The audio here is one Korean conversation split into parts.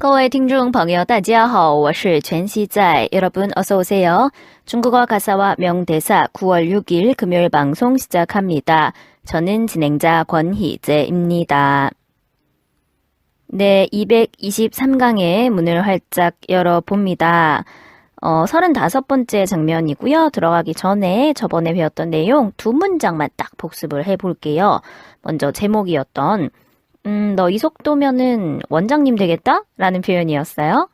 各位听众朋友大家好，我是全熙在，여러분 어서오세요. 중국어 가사와 명대사 9월 6일 금요일 방송 시작합니다. 저는 진행자 권희재입니다. 네, 223강의 문을 활짝 열어봅니다. 35번째 장면이고요. 들어가기 전에 저번에 배웠던 내용 두 문장만 딱 복습을 해볼게요. 먼저 제목이었던 너 이 속도면은 원장님 되겠다? 라는 표현이었어요.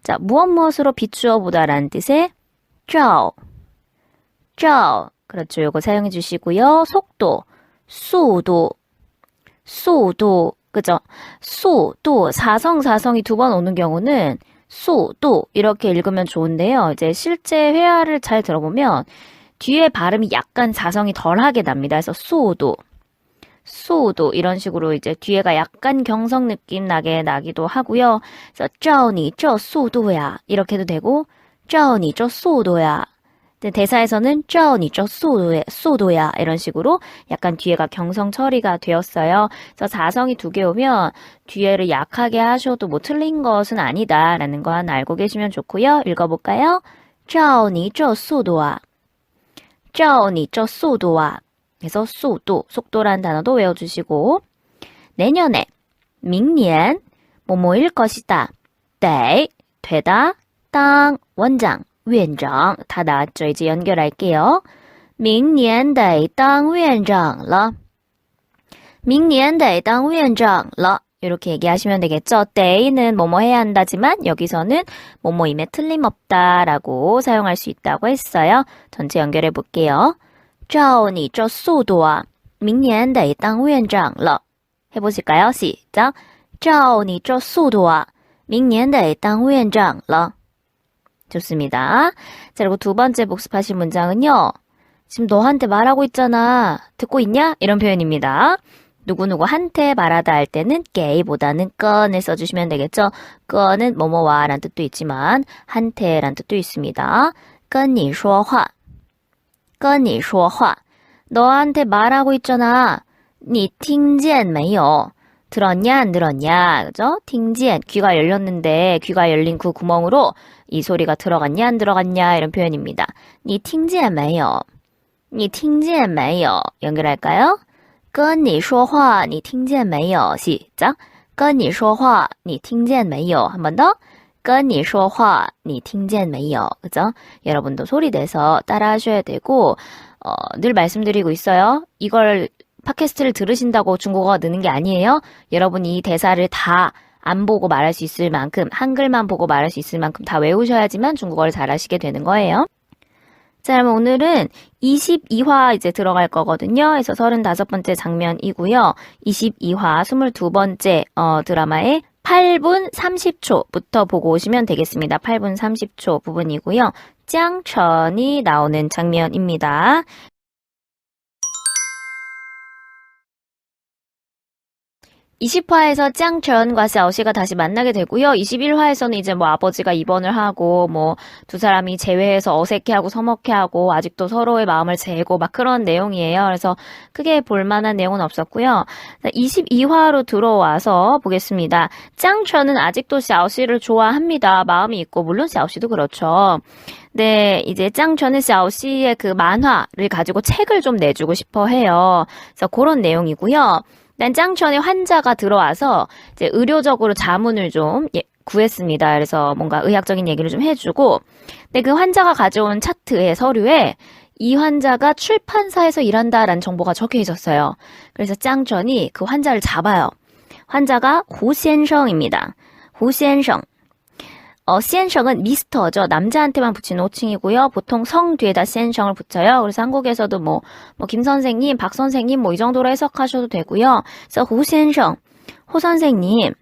자, 무엇무엇으로 비추어 보다 라는 뜻의 照. 그렇죠. 요거 사용해 주시고요. 속도, 速度, 그죠? 速度, 사성이 두 번 오는 경우는 速度 이렇게 읽으면 좋은데요. 이제 실제 회화를 잘 들어보면 뒤에 발음이 약간 사성이 덜하게 납니다. 그래서 速度 이런 식으로 이제 뒤에가 약간 경성 느낌 나기도 하고요. 그래서 照你这速度呀 이렇게도 되고 照你这速度呀 대사에서는 照你这速度呀 이런 식으로 약간 뒤에가 경성 처리가 되었어요. 그래서 사성이 두 개 오면 뒤에를 약하게 하셔도 뭐 틀린 것은 아니다 라는 거 하나 알고 계시면 좋고요. 읽어볼까요? 照你这速度啊 照你这速度啊 그래서 속도란 단어도 외워주시고 내년에 明年 뭐뭐일 것이다. 되다, 땅, 원장, 院长 다 나왔죠. 이제 연결할게요. 明年得当院长了. 明年得当院长了. 이렇게 얘기하시면 되겠죠. 때는 뭐뭐 해야 한다지만 여기서는 뭐뭐임에 틀림없다라고 사용할 수 있다고 했어요. 전체 연결해 볼게요. 照你这速度啊明年得当院长了 해보실까요? 시작! 照你这速度啊明年得当院长了 좋습니다. 자, 그리고 두 번째 복습하실 문장은요. 지금 너한테 말하고 있잖아. 듣고 있냐? 이런 표현입니다. 누구누구한테 말하다 할 때는 게이보다는 건을 써주시면 되겠죠. 건은 뭐뭐와 라는 뜻도 있지만 한테 라는 뜻도 있습니다. 跟你说话跟你说话 너한테 말하고 있잖아. 你听见没有 들었냐 안 들었냐 그죠? 听见 귀가 열렸는데 귀가 열린 그 구멍으로 이 소리가 들어갔냐 안 들어갔냐 이런 표현입니다. 你听见没有你听见没有 연결할까요? 跟你说话你听见没有 시작! 跟你说话你听见没有 한 번 더 跟你说话你听见没有 그죠? 여러분도 소리 내서 따라 하셔야 되고 늘 말씀드리고 있어요. 이걸 팟캐스트를 들으신다고 중국어가 느는 게 아니에요. 여러분이 이 대사를 다 안 보고 말할 수 있을 만큼 한글만 보고 말할 수 있을 만큼 다 외우셔야지만 중국어를 잘하시게 되는 거예요. 자, 그럼 오늘은 22화 이제 들어갈 거거든요. 그래서 35번째 장면이고요. 22화 22번째 드라마의 8분 30초부터 보고 오시면 되겠습니다. 8분 30초 부분이고요. 짱천이 나오는 장면입니다. 20화에서 짱천과 샤오시가 다시 만나게 되고요. 21화에서는 이제 뭐 아버지가 입원을 하고 뭐 두 사람이 재회해서 어색해하고 서먹해하고 아직도 서로의 마음을 재고 막 그런 내용이에요. 그래서 크게 볼만한 내용은 없었고요. 22화로 들어와서 보겠습니다. 짱천은 아직도 샤오시를 좋아합니다. 마음이 있고 물론 샤오시도 그렇죠. 네, 이제 짱천은 샤오시의 그 만화를 가지고 책을 좀 내주고 싶어 해요. 그래서 그런 내용이고요. 난 짱천의 환자가 들어와서 이제 의료적으로 자문을 좀 구했습니다. 그래서 뭔가 의학적인 얘기를 좀 해주고, 근데 그 환자가 가져온 차트에 서류에 이 환자가 출판사에서 일한다라는 정보가 적혀 있었어요. 그래서 짱천이 그 환자를 잡아요. 환자가 후先生입니다. 후先生.先生은 미스터죠. 남자한테만 붙이는 호칭이고요. 보통 성 뒤에다 先生을 붙여요. 그래서 한국에서도 뭐 김 선생님, 박 선생님 뭐 이 정도로 해석하셔도 되고요. 그래서 후 先生, 호 선생님,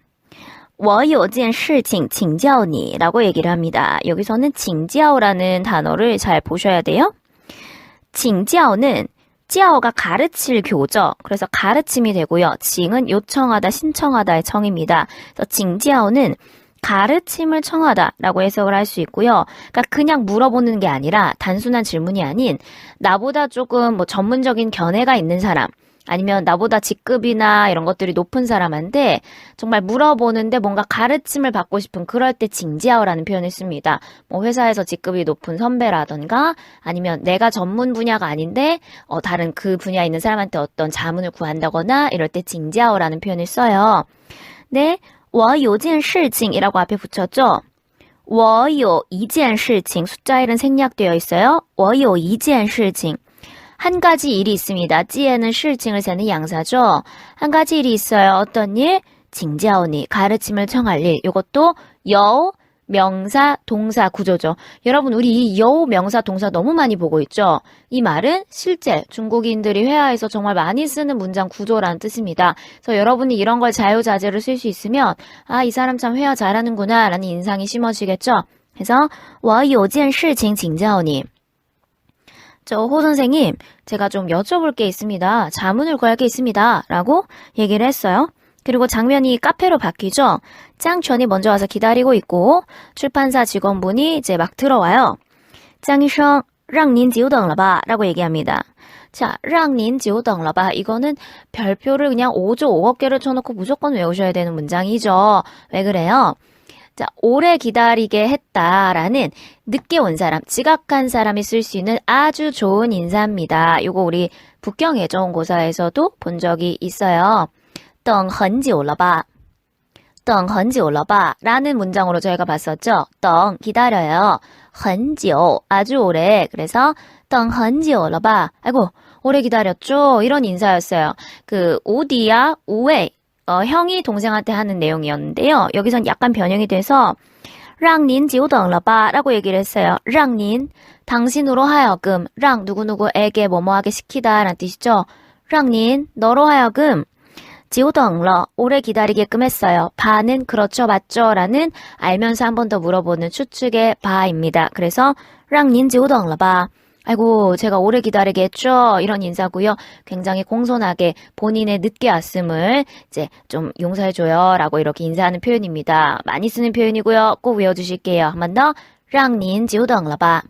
我有件事情请教你라고 얘기를 합니다. 여기서는 请教라는 단어를 잘 보셔야 돼요. 请教는 教가 가르칠 교죠. 그래서 가르침이 되고요. 칭은 요청하다, 신청하다의 청입니다. 그래서 请教는 가르침을 청하다라고 해석을 할 수 있고요. 그러니까 그냥 물어보는 게 아니라 단순한 질문이 아닌 나보다 조금 뭐 전문적인 견해가 있는 사람 아니면 나보다 직급이나 이런 것들이 높은 사람한테 정말 물어보는데 뭔가 가르침을 받고 싶은 그럴 때 징지하오라는 표현을 씁니다. 뭐 회사에서 직급이 높은 선배라던가 아니면 내가 전문 분야가 아닌데 다른 그 분야에 있는 사람한테 어떤 자문을 구한다거나 이럴 때 징지하오라는 표현을 써요. 네, 我有件事情이라고 앞에 붙였죠. 我有一件事情 숫자 1은 생략되어 있어요. 我有一件事情 한 가지 일이 있습니다. 찌에는 실칭을 세는 양사죠. 한 가지 일이 있어요. 어떤 일? 징자오니 가르침을 청할 일. 이것도 여 명사 동사 구조죠. 여러분 우리 이 여 명사 동사 너무 많이 보고 있죠. 이 말은 실제 중국인들이 회화에서 정말 많이 쓰는 문장 구조라는 뜻입니다. 그래서 여러분이 이런 걸 자유자재로 쓸 수 있으면 이 사람 참 회화 잘하는구나 라는 인상이 심어지겠죠. 그래서 我有件事情请教你 호 선생님, 제가 좀 여쭤볼 게 있습니다. 자문을 구할 게 있습니다. 라고 얘기를 했어요. 그리고 장면이 카페로 바뀌죠. 짱천이 먼저 와서 기다리고 있고 출판사 직원분이 이제 막 들어와요. 짱이성, 让您久等了吧 라고 얘기합니다. 자, 让您久等了吧 이거는 별표를 그냥 5조 5억 개를 쳐놓고 무조건 외우셔야 되는 문장이죠. 왜 그래요? 자, 오래 기다리게 했다라는 늦게 온 사람, 지각한 사람이 쓸 수 있는 아주 좋은 인사입니다. 요거 우리 북경 예정고사에서도 본 적이 있어요. 等很久了吧等很久了吧 라는 문장으로 저희가 봤었죠. 等 기다려요. 很久 아주 오래. 그래서 等很久了吧 아이고 오래 기다렸죠. 이런 인사였어요. 그 오디야 우웨이 형이 동생한테 하는 내용이었는데요. 여기선 약간 변형이 돼서 让您久等了吧 라고 얘기를 했어요. 让您, 당신으로 하여금, 让 누구누구에게 뭐뭐하게 시키다 라는 뜻이죠. 让您, 너로 하여금 久等了, 오래 기다리게끔 했어요. 바는 그렇죠, 맞죠? 라는 알면서 한 번 더 물어보는 추측의 바입니다. 그래서 让您久等了吧 아이고 제가 오래 기다리게 했죠. 이런 인사고요. 굉장히 공손하게 본인의 늦게 왔음을 이제 좀 용서해줘요. 라고 이렇게 인사하는 표현입니다. 많이 쓰는 표현이고요. 꼭 외워주실게요. 한 번 더. 让您久等了吧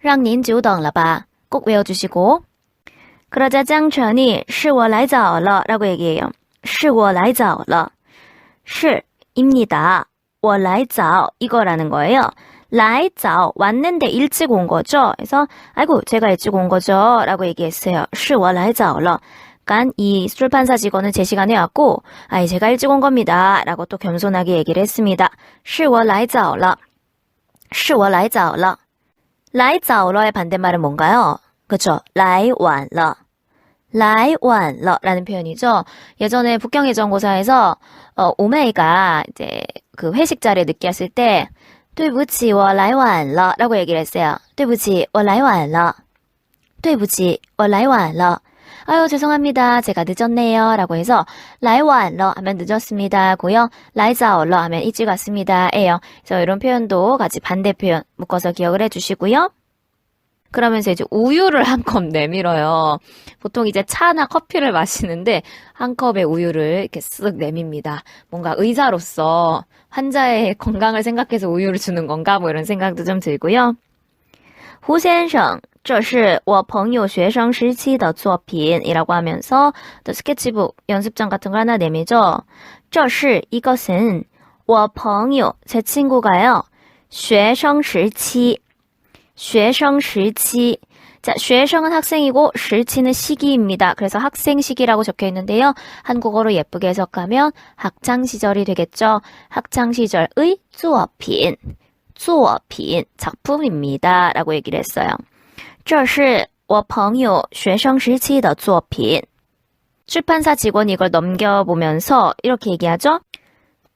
让您久等了吧꼭 외워주시고 그러자 짱천이 是我来早了 라고 얘기해요. 是我来早了 是입니다. 我来早 이거라는 거예요. 来早 왔는데 일찍 온 거죠. 그래서 아이고 제가 일찍 온 거죠 라고 얘기했어요. 是我来早了 그러니까 이 출판사 직원은 제 시간에 왔고 제가 일찍 온 겁니다 라고 또 겸손하게 얘기를 했습니다. 是我来早了是我来早了 来早了의 반대말은 뭔가요? 그쵸? 来晚了来晚了라는 표현이죠. 예전에 북경예정고사에서 오메이가 이제 그 회식 자리에 늦게 왔을 때 对不起我来晚了 라고 얘기를 했어요. 对不起我来晚了对不起我来晚了 아유 죄송합니다. 제가 늦었네요. 라고 해서 来晚了 하면 늦었습니다. 고요. 来早了 하면 일찍 왔습니다. 에요. 그래서 이런 표현도 같이 반대 표현 묶어서 기억을 해주시고요. 그러면서 이제 우유를 한 컵 내밀어요. 보통 이제 차나 커피를 마시는데 한 컵에 우유를 이렇게 쓱 내밉니다. 뭔가 의사로서 환자의 건강을 생각해서 우유를 주는 건가 뭐 이런 생각도 좀 들고요. 후先生这是我朋友学生时期的作品이라고 하면서 또 스케치북 연습장 같은 거 하나 내밀죠. 这是 이것은 我朋友 제 친구가요. 学生时期学生时期 자, 学生은 학생이고 时期는 시기입니다. 그래서 학생 시기라고 적혀 있는데요. 한국어로 예쁘게 해석하면 학창 시절이 되겠죠. 학창 시절의 作品作品 작품입니다. 라고 얘기를 했어요. 这是我朋友学生时期的作品 출판사 직원이 이걸 넘겨보면서 이렇게 얘기하죠.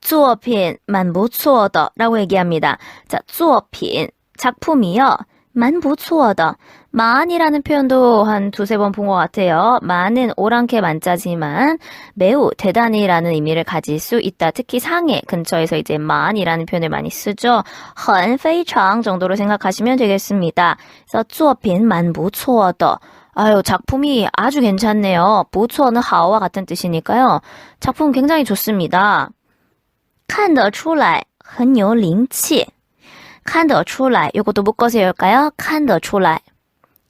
作品蛮不错的 라고 얘기합니다. 자, 作品 작품이요. 蛮不错的 만이라는 표현도 한 두세 번 본 것 같아요. 만은 오랑캐 만자지만 매우 대단히라는 의미를 가질 수 있다. 특히 상해 근처에서 이제 만이라는 표현을 많이 쓰죠. 很非常 정도로 생각하시면 되겠습니다. 그래서 作品蛮不错的 아유 작품이 아주 괜찮네요. 不错는 하와 같은 뜻이니까요. 작품 굉장히 좋습니다. 看得出来很有灵气看得出来 요것도 묶어서 열까요? 看得出来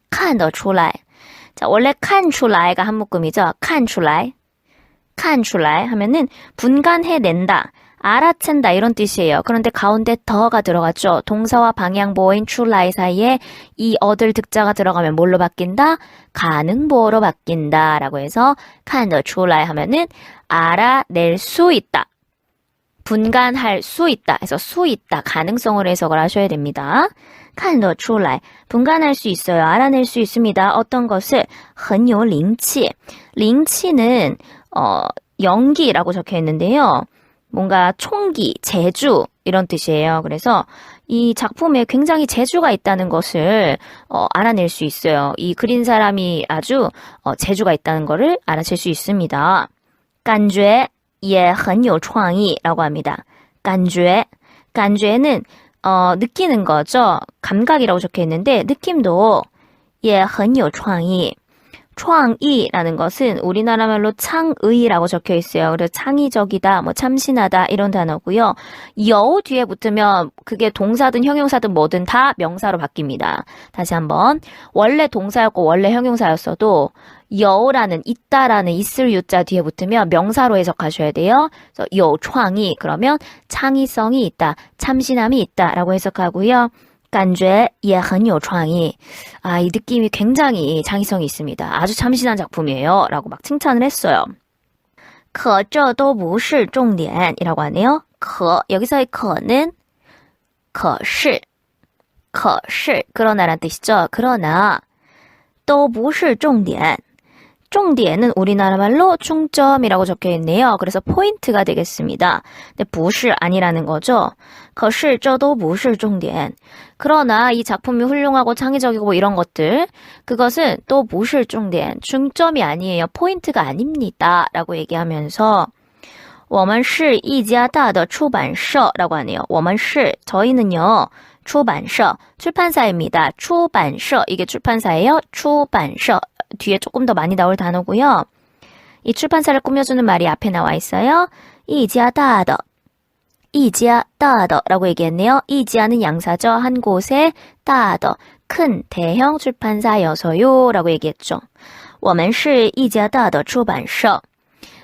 看得出来 자, 원래 看出来가 한 묶음이죠. 看出来. 看出来 하면은 분간해낸다, 알아챈다 이런 뜻이에요. 그런데 가운데 더가 들어갔죠. 동사와 방향보어인 出来 사이에 이 어들 득자가 들어가면 뭘로 바뀐다? 가능보어로 바뀐다 라고 해서 看得出来 하면은 알아낼 수 있다, 분간할 수 있다 해서 수 있다, 가능성으로 해석을 하셔야 됩니다. 看得出来 분간할 수 있어요. 알아낼 수 있습니다. 어떤 것을 很有灵气. 링치는 연기라고 적혀 있는데요. 뭔가 총기, 재주 이런 뜻이에요. 그래서 이 작품에 굉장히 재주가 있다는 것을 알아낼 수 있어요. 이 그린 사람이 아주 재주가 있다는 것을 알아챌 수 있습니다. 感觉也很有创意라고 합니다. 感觉, 感觉는 느끼는 거죠. 감각이라고 적혀 있는데 느낌도 也很有创意.创意라는 것은 우리나라 말로 창의라고 적혀 있어요. 그래서 창의적이다, 뭐 참신하다 이런 단어고요. 여 뒤에 붙으면 그게 동사든 형용사든 뭐든 다 명사로 바뀝니다. 다시 한번. 원래 동사였고 원래 형용사였어도 여라는 있다라는 있을 유자 뒤에 붙으면 명사로 해석하셔야 돼요. 그래서 요 창의 그러면 창의성이 있다, 참신함이 있다라고 해석하고요. 感觉也很有创意. 아, 이 느낌이 굉장히 창의성이 있습니다. 아주 참신한 작품이에요. 라고 막 칭찬을 했어요. 可这都不是重点이라고 하네요. 可, 여기서의 可는 可是, 可是, 그러나란 뜻이죠. 그러나, 都不是重点.重点은 우리나라 말로 중점이라고 적혀 있네요. 그래서 포인트가 되겠습니다. 근데 不是 아니라는 거죠. 可是这都不是重点. 그러나 이 작품이 훌륭하고 창의적이고 뭐 이런 것들, 그것은 또 不是重点, 중점이 아니에요. 포인트가 아닙니다. 라고 얘기하면서 我们是一家大的出版社라고 하네요. 我们是, 저희는요. 出版社, 출판사입니다. 出版社, 이게 출판사예요. 出版社. 뒤에 조금 더 많이 나올 단어고요. 이 출판사를 꾸며주는 말이 앞에 나와 있어요. 一家大的, 一家大的라고 얘기했네요. 一家는 양사죠. 한 곳에 大的, 큰 대형 출판사여서요 라고 얘기했죠. 我们是一家大的出版社.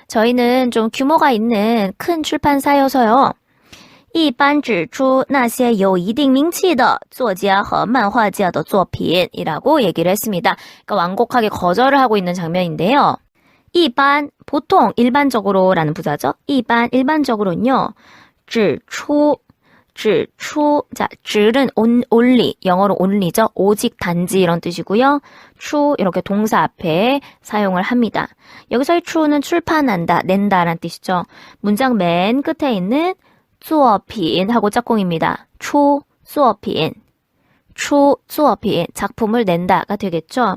저희는 좀 규모가 있는 큰 출판사여서요. 一般指出那些有一定名气的作家和漫画家的作品이라고 얘기를 했습니다. 그러니까 완곡하게 거절을 하고 있는 장면인데요. 一般, 보통, 일반적으로 라는 부사죠. 一般, 일반적으로는요. 指出, 자, 指은 only, 영어로 only죠. 오직, 단지 이런 뜻이고요. 出, 이렇게 동사 앞에 사용을 합니다. 여기서의 出는 출판한다, 낸다라는 뜻이죠. 문장 맨 끝에 있는 作品하고 짝꿍입니다. 出作品, 出作品, 작품을 낸다가 되겠죠.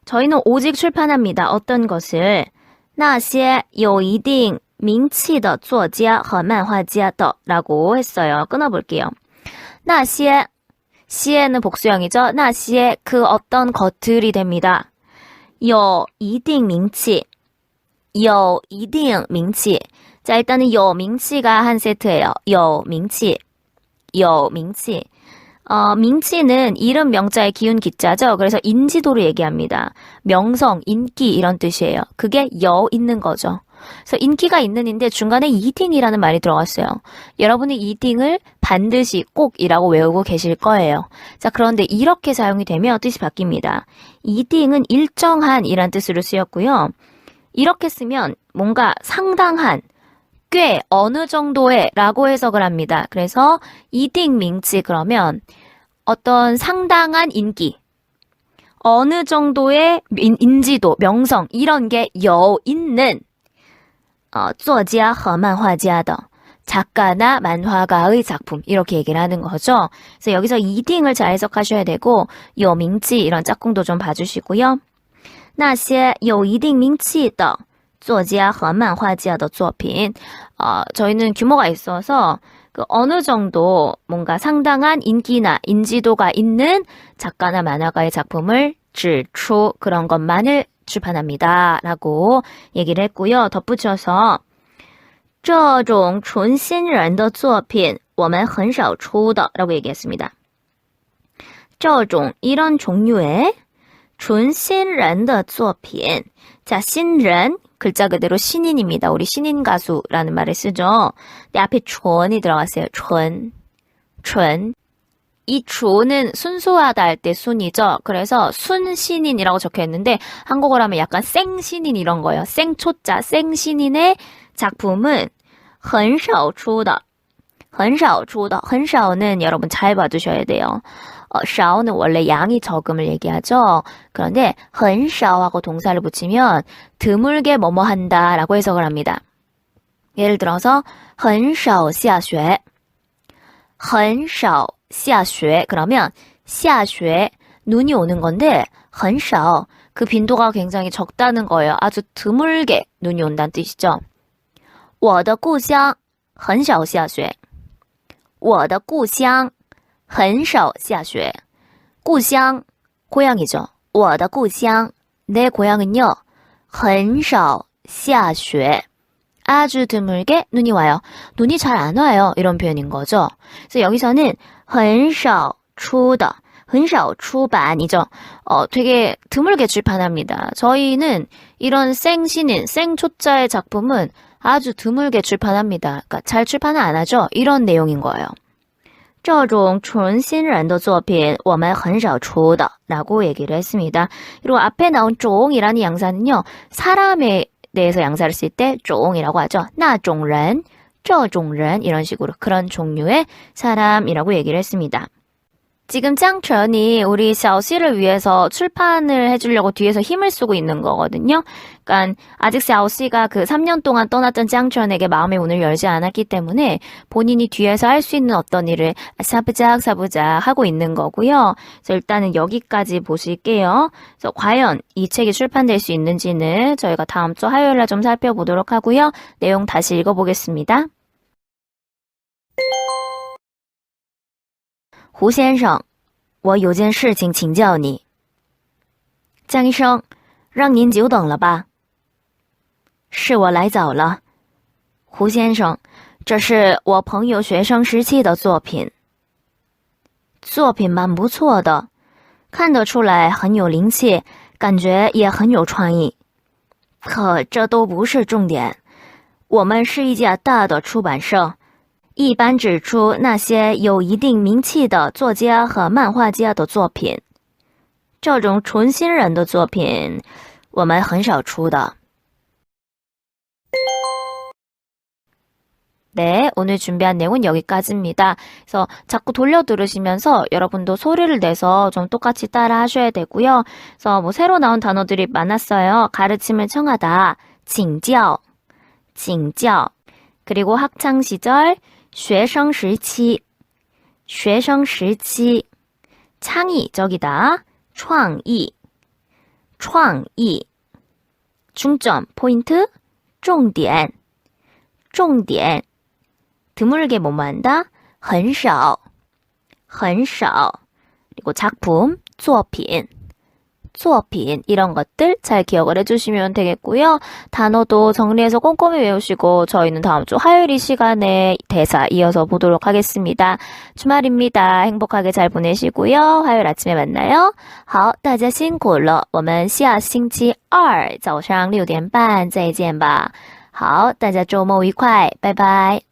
저희는 오직 출판합니다. 어떤 것을 那些有一定名气的作家和漫画家的라고 했어요. 끊어볼게요. 那些, 시에는 복수형이죠. 那些, 그 어떤 것들이 됩니다. 有一定名气, 有一定名气. 자, 일단은 요 명치가 한 세트예요. 요 명치. 요 명치. 명치는 이름 명자의 기운 기자죠. 그래서 인지도를 얘기합니다. 명성, 인기 이런 뜻이에요. 그게 여 있는 거죠. 그래서 인기가 있는인데 중간에 이딩이라는 말이 들어갔어요. 여러분이 이딩을 반드시 꼭이라고 외우고 계실 거예요. 자, 그런데 이렇게 사용이 되면 뜻이 바뀝니다. 이딩은 일정한이란 뜻으로 쓰였고요. 이렇게 쓰면 뭔가 상당한, 꽤 어느 정도의 라고 해석을 합니다. 그래서 이딩 명치 그러면 어떤 상당한 인기, 어느 정도의 인지도, 명성 이런 게 여 있는 作家和漫画家的 작가나 만화가의 작품 이렇게 얘기를 하는 거죠. 그래서 여기서 이딩을 잘 해석하셔야 되고 요 명치 이런 짝꿍도 좀 봐주시고요. 那些有一定名气的作家和漫画家的作品 저희는 규모가 있어서 그 어느 정도 뭔가 상당한 인기나 인지도가 있는 작가나 만화가의 작품을 指出 그런 것만을 출판합니다. 라고 얘기를 했고요. 덧붙여서 这种纯新人的作品我们很少出的 라고 얘기했습니다. 这种 이런 종류의 纯新人的作品. 자, 신ren 글자 그대로 신인입니다. 우리 신인 가수라는 말을 쓰죠. 근데 앞에 춘이 들어갔어요. 춘. 이 춘은 순수하다 할 때 순이죠. 그래서 순신인이라고 적혀 있는데 한국어로 하면 약간 생신인 이런 거예요. 생초자, 생신인의 작품은 很少出的. 很少出的. 很少는 여러분 잘 봐두셔야 돼요. 少는 원래 양이 적음을 얘기하죠. 그런데 很少하고 동사를 붙이면 드물게 뭐뭐 한다 라고 해석을 합니다. 예를 들어서 很少下雪. 很少下雪. 그러면 下雪 눈이 오는 건데 很少 그 빈도가 굉장히 적다는 거예요. 아주 드물게 눈이 온다는 뜻이죠. 我的故乡很少下雪. 我的故乡很少下雪. 故乡 고향이죠. 我的故乡 내 고향은요. 很少下雪. 아주 드물게 눈이 와요. 눈이 잘 안 와요. 이런 표현인 거죠. 그래서 여기서는 很少出的, 很少出版이죠. 되게 드물게 출판합니다. 저희는 이런 생신인, 생초자의 작품은 아주 드물게 출판합니다. 그러니까 잘 출판은 안 하죠. 이런 내용인 거예요. 这种纯新人的作品我们很少出的 라고 얘기를 했습니다. 그리고 앞에 나온 종이라는 양사는요. 사람에 대해서 양사를 쓸 때 종이라고 하죠. 那种人, 这种人 이런 식으로 그런 종류의 사람이라고 얘기를 했습니다. 지금 짱천이 우리 샤오씨를 위해서 출판을 해주려고 뒤에서 힘을 쓰고 있는 거거든요. 그러니까 아직 샤오씨가 그 3년 동안 떠났던 짱천에게 마음의 문을 열지 않았기 때문에 본인이 뒤에서 할 수 있는 어떤 일을 사부작 하고 있는 거고요. 그래서 일단은 여기까지 보실게요. 그래서 과연 이 책이 출판될 수 있는지는 저희가 다음 주 화요일에 좀 살펴보도록 하고요. 내용 다시 읽어보겠습니다. 胡先生，我有件事情请教你。江医生，让您久等了吧？是我来早了。胡先生，这是我朋友学生时期的作品。作品蛮不错的，看得出来很有灵气，感觉也很有创意。可这都不是重点，我们是一家大的出版社。一般指出那些有一定名气的作家和漫画家的作品。这种纯新人的作品，我们很少出的。 네, 오늘 준비한 내용은 여기까지입니다. 그래서 자꾸 돌려 들으시면서 여러분도 소리를 내서 좀 똑같이 따라 하셔야 되고요. 그래서 뭐 새로 나온 단어들이 많았어요. 가르침을 청하다, 请教, 请教. 그리고 학창 시절, 学生时期, 学生时期. 창의적이다, 创意, 创意. 중점, 포인트, 重点, 重点. 드물게 뭐뭐 한다? 很少, 很少. 그리고 작품, 作品, 作品 이런 것들 잘 기억을 해주시면 되겠고요. 단어도 정리해서 꼼꼼히 외우시고 저희는 다음 주 화요일 이 시간에 대사 이어서 보도록 하겠습니다. 주말입니다. 행복하게 잘 보내시고요. 화요일 아침에 만나요. 好，大家辛苦了，我们下星期二早上6点半再见吧。好，大家周末愉快，拜拜。